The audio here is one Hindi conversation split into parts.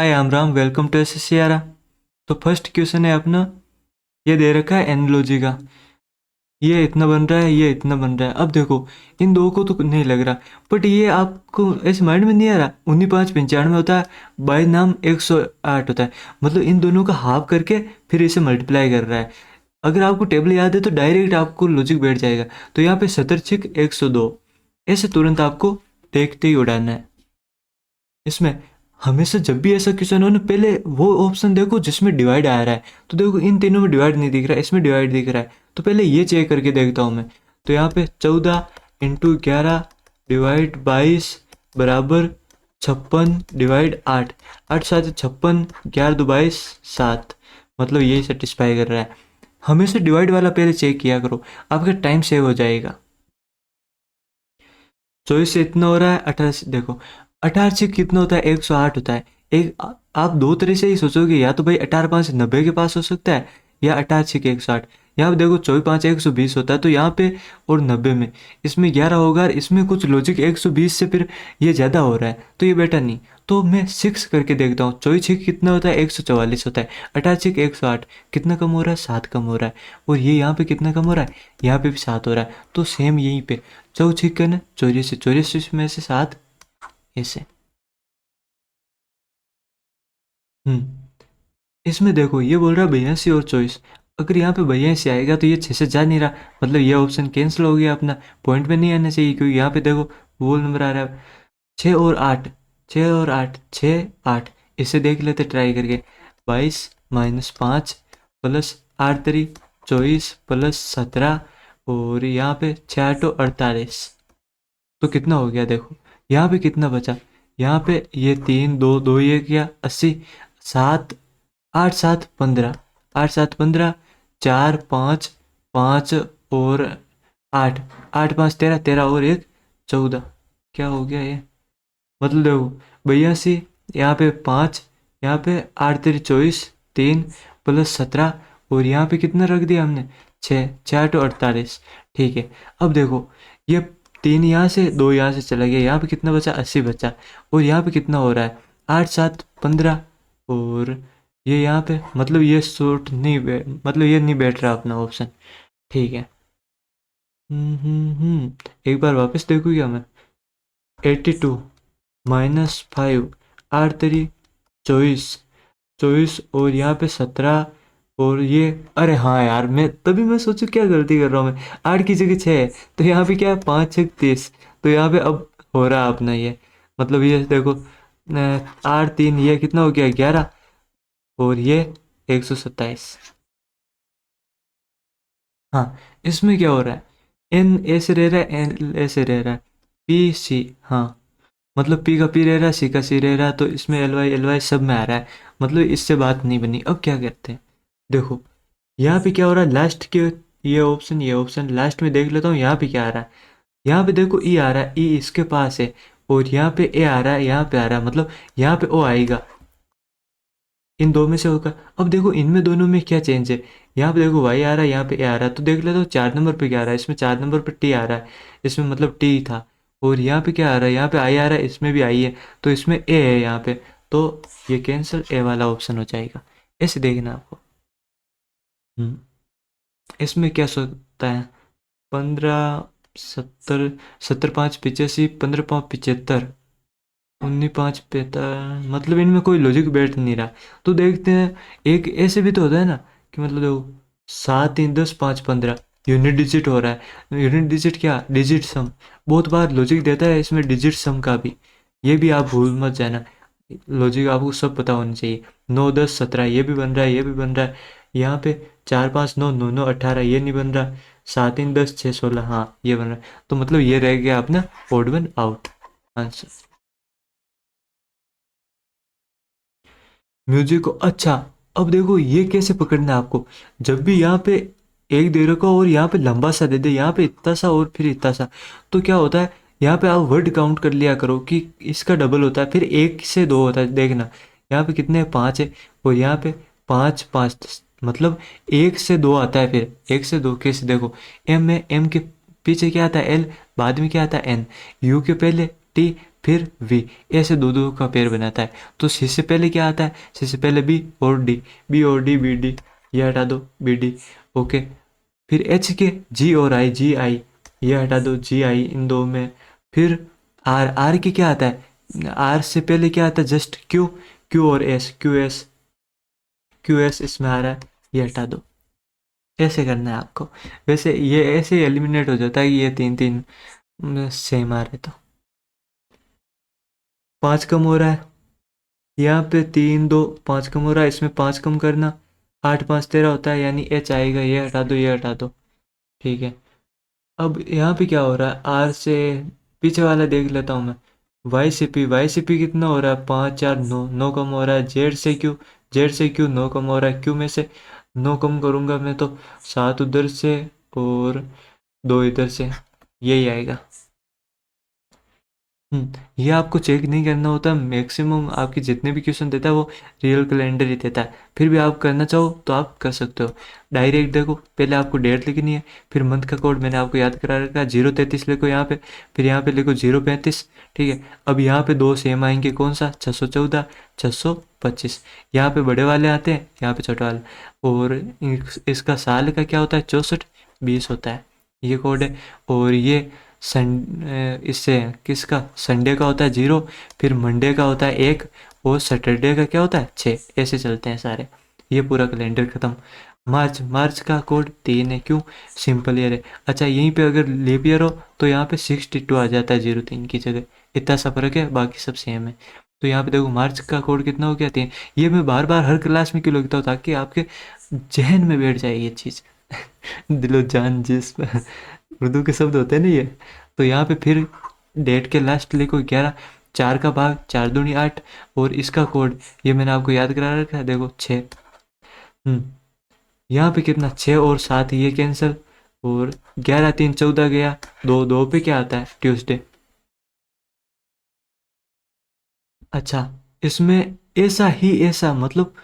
Hi Ram, welcome to SSCR. तो फर्स्ट क्वेश्चन है अपना, ये दे रखा है एनालॉजी का। ये इतना बन रहा है, ये इतना बन रहा है। अब देखो इन दो को तो नहीं लग रहा, बट ये आपको ऐसे माइंड में नहीं आ रहा। 19×5 = 95 होता है, बाई नाम 108 होता है। मतलब इन दोनों का हाफ करके फिर इसे मल्टीप्लाई कर रहा है। अगर आपको टेबल याद है तो डायरेक्ट आपको लॉजिक बैठ जाएगा। तो यहाँ पे 70×6 = 102, ऐसे तुरंत आपको देखते ही उड़ाना है। इसमें हमेशा जब भी ऐसा क्वेश्चन हो ना, पहले वो ऑप्शन देखो जिसमें डिवाइड आ रहा है। तो देखो इन तीनों में डिवाइड नहीं दिख रहा है, इसमें डिवाइड दिख रहा है। तो पहले ये चेक करके देखता हूँ मैं। तो यहाँ पे 14×11 डिवाइड 22 बराबर 56/8। 8×7 = 56, 11×2 = 22, 7। मतलब यही सेटिस्फाई कर रहा है। हमेशा डिवाइड वाला पहले चेक किया करो, आपका टाइम सेव हो जाएगा। 24 से इतना हो रहा है, 18 से देखो 18 से कितना होता है, 108 होता है। आप दो तरह से ही सोचोगे, या तो भाई 18×5 = 90 के पास हो सकता है, या 18×6 = 108। यहाँ पे देखो 24×5 = 120 होता है, तो यहाँ पे और 90 में इसमें 11 होगा, और इसमें कुछ लॉजिक 120 से फिर ये ज़्यादा हो रहा है, तो ये बेटा नहीं। तो मैं 6 करके देखता हूँ। 24×6 कितना होता है, 144 होता है। 18×6 = 108, कितना कम हो रहा है, 7 कम हो रहा है। और ये यहाँ पे कितना कम हो रहा है, यहाँ पे भी 7 हो रहा है। तो सेम यहीं पे 4×6 = 84, 84 में से 7 ऐसे। इसमें देखो ये बोल रहा है 82 और 24। अगर यहाँ पे 82 आएगा तो ये 6 से जा नहीं रहा, मतलब ये ऑप्शन कैंसिल हो गया अपना। पॉइंट में नहीं आना चाहिए, क्योंकि यहाँ पे देखो वोल नंबर आ रहा है। 6 और 8, 6 और 8, 6, 8। इसे देख लेते ट्राई करके। 22 - 5 प्लस 8×3 = 24 प्लस 17, और यहाँ पे 6×8 = 48। तो कितना हो गया देखो, यहाँ पे कितना बचा। यहाँ पे ये 3, 2, 2 ये क्या 80, 7, 8×7 = 15, 8×7 = 15, 4, 5, 5 और 8, 8×5 = 13, 13 और 1 = 14। क्या हो गया ये, मतलब देखो 82, यहाँ पे 5, यहाँ पे 8×3 = 24, 3 प्लस 17, और यहाँ पे कितना रख दिया हमने, 6, 6×8 = 48। ठीक है, अब देखो ये 3 यहाँ से, 2 यहाँ से चला गया, यहाँ पे कितना बचा, 80 बचा। और यहाँ पे कितना हो रहा है, 8×7 = 15, और ये यहाँ पे मतलब ये सूट नहीं मतलब ये नहीं बैठ रहा अपना ऑप्शन। ठीक है। एक बार वापस देखूँ क्या मैं। 82 - 5, 8×3 = 24, 24 और यहाँ पे 17, और ये अरे हाँ यार, मैं तभी मैं सोचूं क्या गलती कर रहा हूँ मैं। 8 की जगह 6 है, तो यहाँ पे क्या है, 5×6 = 30। तो यहाँ पे अब हो रहा है अपना ये, मतलब ये देखो 8×3 ये कितना हो गया, 11, और ये 127। हाँ, इसमें क्या हो रहा है, एन ऐसे रह रहा है, एन ऐसे रह रहा है, पी सी। हाँ, मतलब पी का पी रह रहा है, सी का सी रह रहा है, तो इसमें एल वाई सब में आ रहा है। मतलब इससे बात नहीं बनी। अब क्या करते हैं, देखो यहाँ पे क्या हो रहा है, लास्ट के ये ऑप्शन लास्ट में देख लेता हूँ। यहाँ पे क्या आ रहा है, यहाँ पे देखो ई आ रहा है, ई इसके पास है, और यहाँ पे ए आ रहा है, यहाँ पे आ रहा है, मतलब यहाँ पे ओ आएगा। इन दो में से होगा। अब देखो इनमें दोनों में क्या चेंज है, यहाँ पे देखो वाई आ रहा है, यहाँ पे ए आ रहा है। तो देख लेते हो 4 नंबर पे क्या आ रहा है, इसमें 4 नंबर पे टी आ रहा है, इसमें मतलब टी था। और यहाँ पे क्या आ रहा है, यहाँ पे आई आ रहा है, इसमें भी आई है, तो इसमें ए है यहाँ पे। तो ये कैंसिल, ए वाला ऑप्शन हो जाएगा। ऐसे देखना आपको। हम्म इसमें क्या सोचता है, 15, 70, 70×5 = 85, 15×5 = 75, 19×5 = 45। मतलब इनमें कोई लॉजिक बैठ नहीं रहा। तो देखते हैं, एक ऐसे भी तो होता है ना, कि मतलब देखो 7, 3, 10, 5, 15 यूनिट डिजिट हो रहा है। यूनिट डिजिट क्या, डिजिट सम। बहुत बार लॉजिक देता है इसमें डिजिट सम का भी, ये भी आप भूल मत जाना। लॉजिक आपको सब पता होना चाहिए। 9, 10, 17 ये भी बन रहा है, ये भी बन रहा है। यहाँ पे 4, 5, 9, 9, 9, 18 ये नहीं बन रहा। 7, 3, 10, 6, 16 हाँ ये बन रहा है। तो मतलब ये रह गया अपना odd one out answer. Music को, अच्छा अब देखो ये कैसे पकड़ना है आपको। जब भी यहाँ पे एक दे रखा हो और यहाँ पे लंबा सा दे दे, यहाँ पे इतना सा और फिर इतना सा, तो क्या होता है, यहाँ पे आप वर्ड काउंट कर लिया करो कि इसका डबल होता है, फिर 1 से 2 होता है। देखना यहाँ पे कितने 5 है, और यहाँ पे 5, 5 मतलब 1 से 2 आता है। फिर 1 से 2 कैसे देखो, एम में, एम के पीछे क्या आता है, एल, बाद में क्या आता है, एन, यू के पहले टी, फिर वी, ऐसे दो दो का पेयर बनाता है। तो सी से पहले क्या आता है, सी से पहले बी और डी, बी और डी, बी डी, ये हटा दो बी डी, ओके। फिर एच के जी और आई, जी आई, ये हटा दो जी आई इन दो में। फिर आर, आर के क्या आता है, आर से पहले क्या आता है जस्ट क्यू, क्यू और S, Q S, Q S इसमें आ रहा है, ये हटा दो। ऐसे करना है आपको। वैसे ये ऐसे एलिमिनेट हो जाता है कि ये तीन तीन सेम आ रहे। तो 5 कम हो रहा है, यहाँ पे 3 2 5 कम हो रहा है, इसमें 5 कम करना, 8 5 13 होता है, यानी एच आएगा, ये हटा दो ये हटा दो, ठीक है। अब यहाँ पे क्या हो रहा है, आर से पीछे वाला देख लेता हूँ मैं, वाई से पी, वाई से पी कितना हो रहा है, 5 4 9, 9 कम हो रहा है। जेड से क्यू, जेड से क्यू 9 कम हो रहा है, क्यू में से 9 कम करूँगा मैं तो 7 उधर से और 2 इधर से, यही आएगा। ये आपको चेक नहीं करना होता, मैक्सिमम आपके जितने भी क्वेश्चन देता है वो रियल कैलेंडर ही देता है। फिर भी आप करना चाहो तो आप कर सकते हो। डायरेक्ट देखो, पहले आपको डेट लिखनी है, फिर मंथ का कोड मैंने आपको याद करा रखा है, 033 लिखो यहाँ पे, फिर यहाँ पे लिखो 035, ठीक है। अब यहाँ पे दो सेम आएंगे, कौन सा, 614 625, यहाँ पे बड़े वाले आते हैं, यहाँ पे छोटे वाले। और इसका साल का क्या होता है, 64 20 होता है, ये कोड है। और ये इससे किसका, संडे का होता है 0, फिर मंडे का होता है 1, और सैटरडे का क्या होता है 6, ऐसे चलते हैं सारे। ये पूरा कैलेंडर खत्म। मार्च, मार्च का कोड 3 है, क्यों, सिंपल ईयर है। अच्छा, यहीं पे अगर लीप ईयर हो तो यहाँ पे 62 आ जाता है 03 की जगह, इतना सा फर्क है, बाकी सब सेम है। तो यहाँ पे देखो मार्च का कोड कितना हो गया, 3। ये मैं बार बार हर क्लास में क्यों लिखता हूँ, ताकि आपके जहन में बैठ जाए ये चीज़। दिलो जान जिस उर्दू के शब्द होते हैं ना ये। तो यहाँ पे फिर डेट के लास्ट लिखो 11, 4 का भाग 4 दूनी 8, और इसका कोड ये मैंने आपको याद करा रखा है, देखो 6। यहाँ पे कितना, 6 और 7 ये कैंसिल, और 11 3 14 गया, 2 2 पे क्या आता है, ट्यूसडे। अच्छा, इसमें ऐसा ही ऐसा, मतलब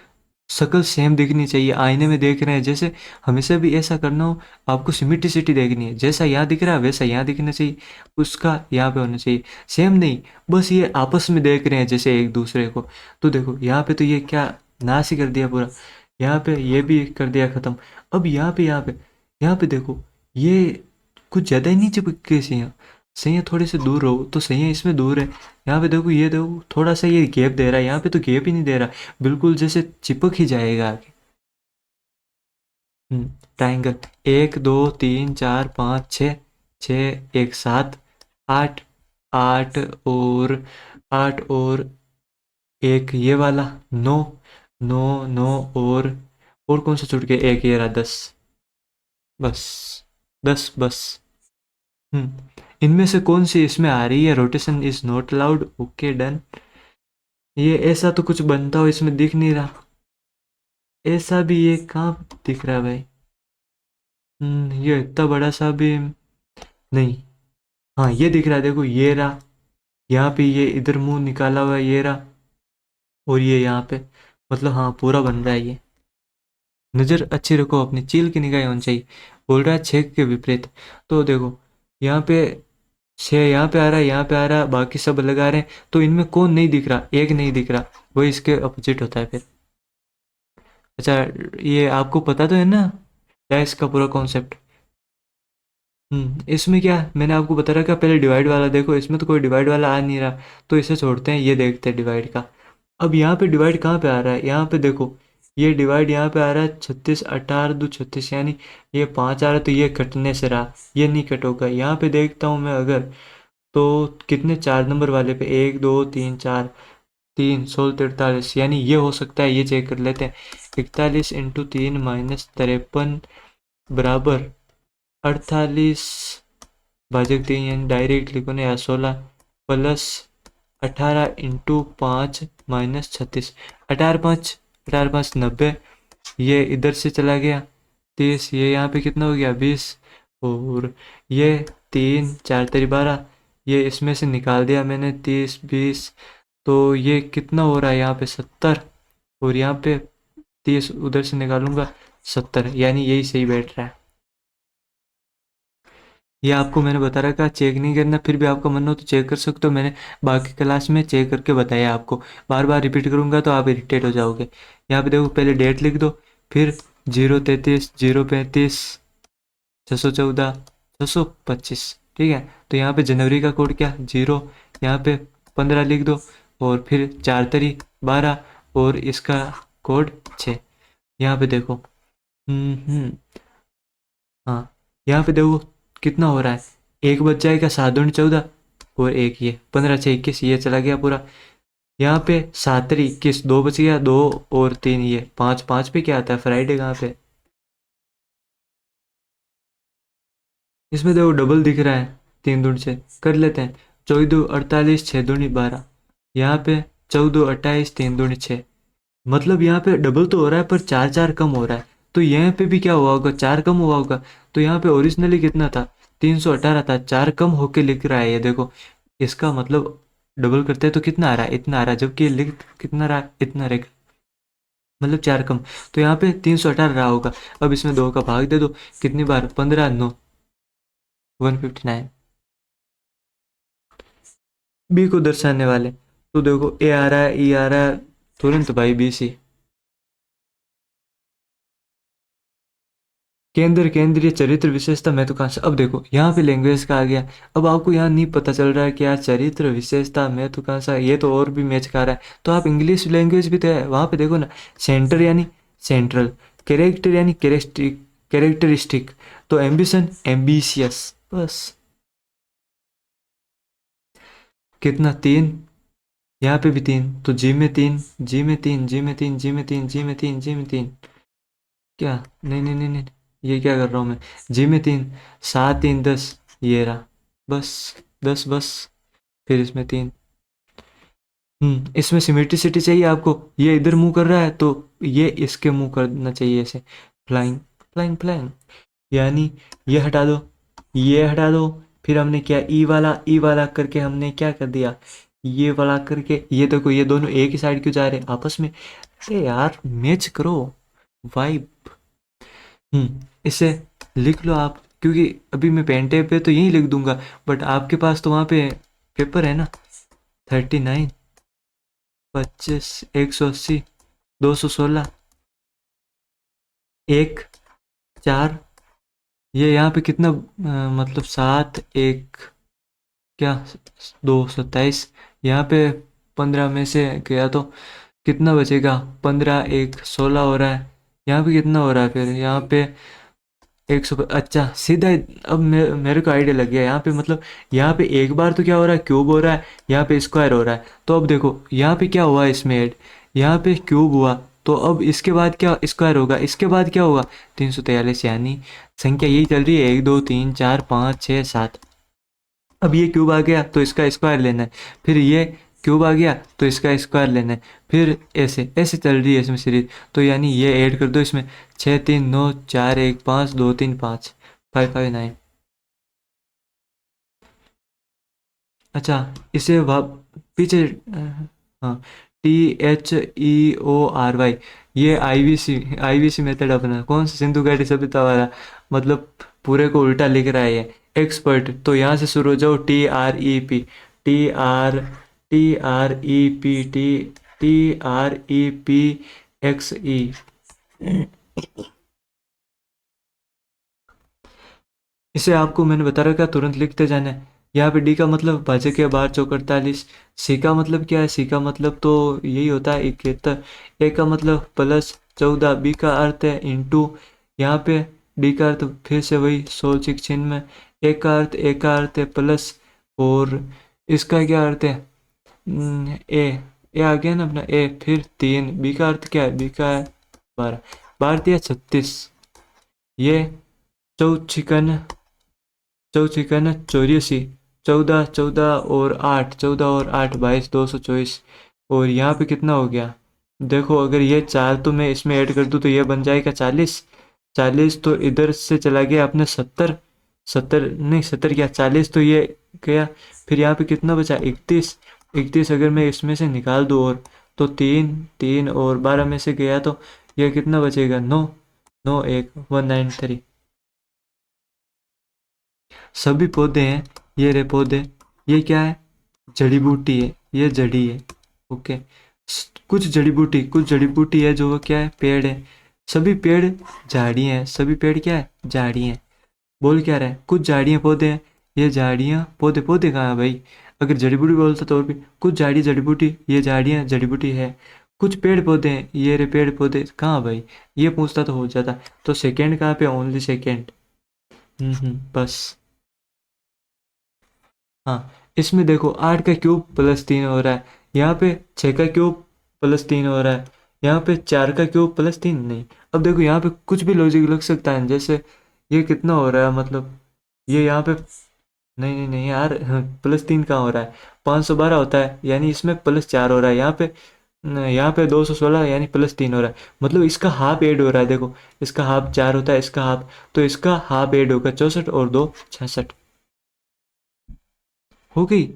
शक्ल सेम दिखनी चाहिए, आईने में देख रहे हैं जैसे, हमेशा भी ऐसा करना हो। आपको सिमिट्रिसिटी देखनी है, जैसा यहाँ दिख रहा है वैसा यहाँ दिखना चाहिए, उसका यहाँ पे होना चाहिए, सेम नहीं, बस ये आपस में देख रहे हैं जैसे एक दूसरे को। तो देखो यहाँ पे तो ये क्या नाश ही कर दिया पूरा, यहाँ पे ये भी कर दिया ख़त्म। अब यहाँ पे देखो, ये कुछ ज़्यादा ही नहीं चिपक के सही, सही थोड़े से दूर रहो तो सही है, इसमें दूर है। यहाँ पे देखो, ये देखो थोड़ा सा ये गैप दे रहा है, यहाँ पे तो गैप ही नहीं दे रहा, बिल्कुल जैसे चिपक ही जाएगा आगे। ट्राइंगल, 1 2 3 4 5 6, 6 1 7 8, 8 और 8 और एक ये वाला 9, 9 9 और कौन सा छूट गया, एक ये रहा 10, बस 10 बस। इनमें से कौन सी इसमें आ रही है, rotation is not allowed, okay done. ये ऐसा तो कुछ बनता हो इसमें दिख नहीं रहा, ऐसा भी ये कहाँ दिख रहा है भाई। ये इतना बड़ा सा भी नहीं, हाँ ये दिख रहा है, देखो ये रहा, यहाँ पे ये इधर मुंह निकाला हुआ है, ये रहा, और ये यहाँ पे, मतलब हाँ पूरा बन रहा है ये। नज़र अच्छी रखो अपनी, चील की निगाहें होनी चाहिए। बोल रहा है 6 के विपरीत, तो देखो यहाँ पे 6 यहाँ पे आ रहा है, यहाँ पे आ रहा है, बाकी सब अलग आ रहे हैं, तो इनमें कौन नहीं दिख रहा, एक नहीं दिख रहा, वही इसके अपोजिट होता है फिर। अच्छा, ये आपको पता तो है ना डैश का पूरा कॉन्सेप्ट। इसमें क्या मैंने आपको बता रखा, पहले डिवाइड वाला देखो, इसमें तो कोई डिवाइड वाला आ नहीं रहा, तो इसे छोड़ते हैं, ये देखते हैं डिवाइड का। अब यहाँ पे डिवाइड कहाँ पे आ रहा है, यहाँ पे देखो, ये डिवाइड यहाँ पे आ रहा है 36, 18 2 36, यानी ये 5 आ रहा है, तो ये कटने से रहा, ये नहीं कट होगा। यहाँ पे देखता हूँ मैं अगर, तो कितने 4 नंबर वाले पे, 1 2 3 4, 3 16 43, यानी ये हो सकता है, ये चेक कर लेते हैं। 41 इंटू 3 माइनस 53 बराबर 48 भाजक 3, यानी डायरेक्ट लिखो ना यार, 16 प्लस 18 इंटू 5 माइनस 36, 18 5 90, ये इधर से चला गया 30, ये यहाँ पे कितना हो गया 20, और ये 3 4 तेरी 12, ये इसमें से निकाल दिया मैंने 30 20, तो ये कितना हो रहा है यहाँ पे 70, और यहाँ पे 30 उधर से निकालूंगा 70, यानी यही सही बैठ रहा है। ये आपको मैंने बता रखा चेक नहीं करना, फिर भी आपका मन हो तो चेक कर सकते हो, मैंने बाकी क्लास में चेक करके बताया आपको। बार बार रिपीट करूँगा तो आप इरिटेट हो जाओगे। यहाँ पे देखो पहले डेट लिख दो, फिर 033 035 614 625, ठीक है। तो यहाँ पे जनवरी का कोड क्या 0, यहाँ पे 15 लिख दो, और फिर 4 तारीख 12, और इसका कोड 6। यहाँ पे देखो हाँ, यहाँ पे देखो कितना हो रहा है, एक बच जाएगा 7 दूनी 14, और एक ये 15 6 21, ये चला गया पूरा। यहाँ पे 7 3 21, 2 बच गया, 2 और 3 ये 5, 5 पे क्या आता है फ्राइडे कहाँ पे, इसमें देखो डबल दिख रहा है, 3 दूनी 6 कर लेते हैं, 14 2 48 6 दूनी 12, यहाँ पे 14 2 28 3 दूनी 6, मतलब यहाँ पे डबल तो हो रहा है पर 4 4 कम हो रहा है। तो यहाँ पे भी क्या हुआ होगा, 4 कम हुआ होगा। तो यहाँ पे ओरिजिनली कितना था 318 था, 4 कम होके लिख रहा है ये देखो। इसका मतलब डबल करते हैं तो कितना आ रहा है, इतना आ रहा है, जबकि ये लिख कितना रहा है, इतना रहेगा, मतलब 4 कम। तो यहाँ पे 318 रहा होगा। अब इसमें 2 का भाग दे दो, कितनी बार 15 9 159, बी को दर्शाने वाले। तो देखो ए आ रहा है, ई आ रहा है, तुरंत भाई बी सी। केंद्रीय चरित्र विशेषता महत्वाकांक्षा। अब देखो यहाँ पे लैंग्वेज का आ गया। अब आपको यहाँ नहीं पता चल रहा है कि यार चरित्र विशेषता महत्वाकांक्षा ये तो और भी मैच कर रहा है, तो आप इंग्लिश लैंग्वेज भी तो है वहाँ पे देखो ना, सेंटर यानी सेंट्रल, कैरेक्टर यानी कैरेक्टरिस्टिक, तो एम्बिशन एम्बिशियस, बस। कितना 3, यहाँ पे भी 3, तो जी में 3, जी में 3, जी में 3, जी में 3, जी में 3, जी में 3, क्या, नहीं नहीं नहीं नहीं, ये क्या कर रहा हूँ मैं, जी में 3, 7 3 10, ये रहा, बस 10 बस, फिर इसमें 3। इसमें सिमेट्रिसिटी चाहिए आपको, ये इधर मुंह कर रहा है तो ये इसके मुंह करना चाहिए ऐसे, फ्लाइंग फ्लाइंग फ्लाइंग, यानी ये हटा दो, ये हटा दो, फिर हमने क्या ई वाला करके हमने क्या कर दिया, ये वाला करके, ये देखो ये दोनों एक ही साइड क्यों जा रहे हैं आपस में, अरे यार मैच करो, वाइब। इसे लिख लो आप, क्योंकि अभी मैं पेन टेप पे तो यही लिख दूंगा, बट आपके पास तो वहाँ पे पेपर है ना, 39 25 180 216 1 4, ये यहाँ पे कितना मतलब 7 1 क्या 2 27, यहाँ पे 15 में से गया तो कितना बचेगा, 15 1 16 हो रहा है, यहाँ पे कितना हो रहा है फिर, यहाँ पे 100, अच्छा सीधा। अब मेरे को आइडिया लग गया, यहाँ पे मतलब यहाँ पे एक बार तो क्या हो रहा है क्यूब हो रहा है, यहाँ पे स्क्वायर हो रहा है, तो अब देखो यहाँ पे क्या हुआ इसमें ऐड, यहाँ पे क्यूब हुआ, तो अब इसके बाद क्या स्क्वायर होगा, इसके बाद क्या होगा 343, यानी संख्या यही चल रही है 1 2 3 4 5 6 7। अब ये क्यूब आ गया तो इसका स्क्वायर लेना है, फिर ये क्यूब आ गया तो इसका स्क्वायर लेना है, फिर ऐसे ऐसे चल रही है इसमें सीरीज। तो यानी ये ऐड कर दो इसमें, 6 3 9 4 1 5 2 3 5, 5 5 9। अच्छा इसे पीछे हाँ, THEORY, ये आईवीसी मेथड अपना कौन सा, सिंधु घाटी सभ्यता वाला, मतलब पूरे को उल्टा लिख रहा है ये। एक्सपर्ट, तो यहाँ से शुरू हो जाओ, TREP, TREPXE। इसे आपको मैंने बता रखा तुरंत लिखते जाना है। यहाँ पे डी का मतलब भाज्य के बार चौक 48, सी का मतलब क्या है, सी का मतलब तो यही होता है 71, ए का मतलब +14, बी का अर्थ है इंटू, यहाँ पे डी का अर्थ फिर से वही 100 में, ए का अर्थ है प्लस, और इसका क्या अर्थ है ए आ गया ना अपना ए, फिर 3, बी का अर्थ क्या है, बी का है 12, 12 36, ये चौचिकन, 84, 14 14 और 8, 22 224, और यहाँ पे कितना हो गया, देखो अगर ये 4 तो मैं इसमें ऐड कर दूँ तो ये बन जाएगा 40, 40 तो इधर से चला गया अपने 70, 70 नहीं 70 क्या 40 तो ये गया, फिर यहाँ पे कितना बचा 31, 31 अगर मैं इसमें से निकाल दूँ और, तो 3 3 और 12 में से गया तो ये कितना बचेगा 9 9 1 193। सभी पौधे हैं, ये रहे पौधे, ये क्या है, जड़ी बूटी है, ये जड़ी है। ओके, कुछ जड़ी बूटी है जो क्या है, पेड़ है। सभी पेड़ झाड़ियाँ हैं, सभी पेड़ क्या है, झाड़ियाँ हैं। बोल क्या रहा है, कुछ झाड़ियाँ पौधे हैं, ये झाड़ियाँ पौधे, पौधे कहाँ है भाई, अगर जड़ी बूटी बोलता तो और भी, कुछ झाड़ी जड़ी बूटी, ये झाड़ियाँ जड़ी बूटी है। कुछ पेड़ पौधे हैं, ये रे पेड़ पौधे, कहाँ भाई, ये पूछता तो हो जाता। तो सेकंड कहाँ पे, ओनली सेकंड। बस। हाँ, इसमें देखो 8 का क्यूब +3 हो रहा है, यहाँ पे 6 का क्यूब +3 हो रहा है, यहाँ पे 4 का क्यूब +3 नहीं। अब देखो यहाँ पे कुछ भी लॉजिक लग सकता है, जैसे ये कितना हो रहा है, मतलब ये यहाँ पे, नहीं नहीं नहीं यार, +3 कहाँ हो रहा है, 512 होता है, यानी इसमें +4 हो रहा है, यहाँ पे 216 यानी +3 हो रहा है, मतलब इसका हाफ ऐड हो रहा है। देखो इसका हाफ 4 होता है, इसका हाफ, तो इसका हाफ ऐड होगा, 64 और 2 66 हो गई।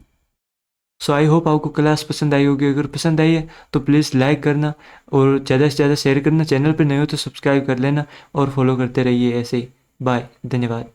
सो आई होप आपको क्लास पसंद आई होगी, अगर पसंद आई है तो प्लीज़ लाइक करना और ज़्यादा से ज़्यादा शेयर करना, चैनल पर नए हो तो सब्सक्राइब कर लेना और फॉलो करते रहिए ऐसे ही। बाय, धन्यवाद।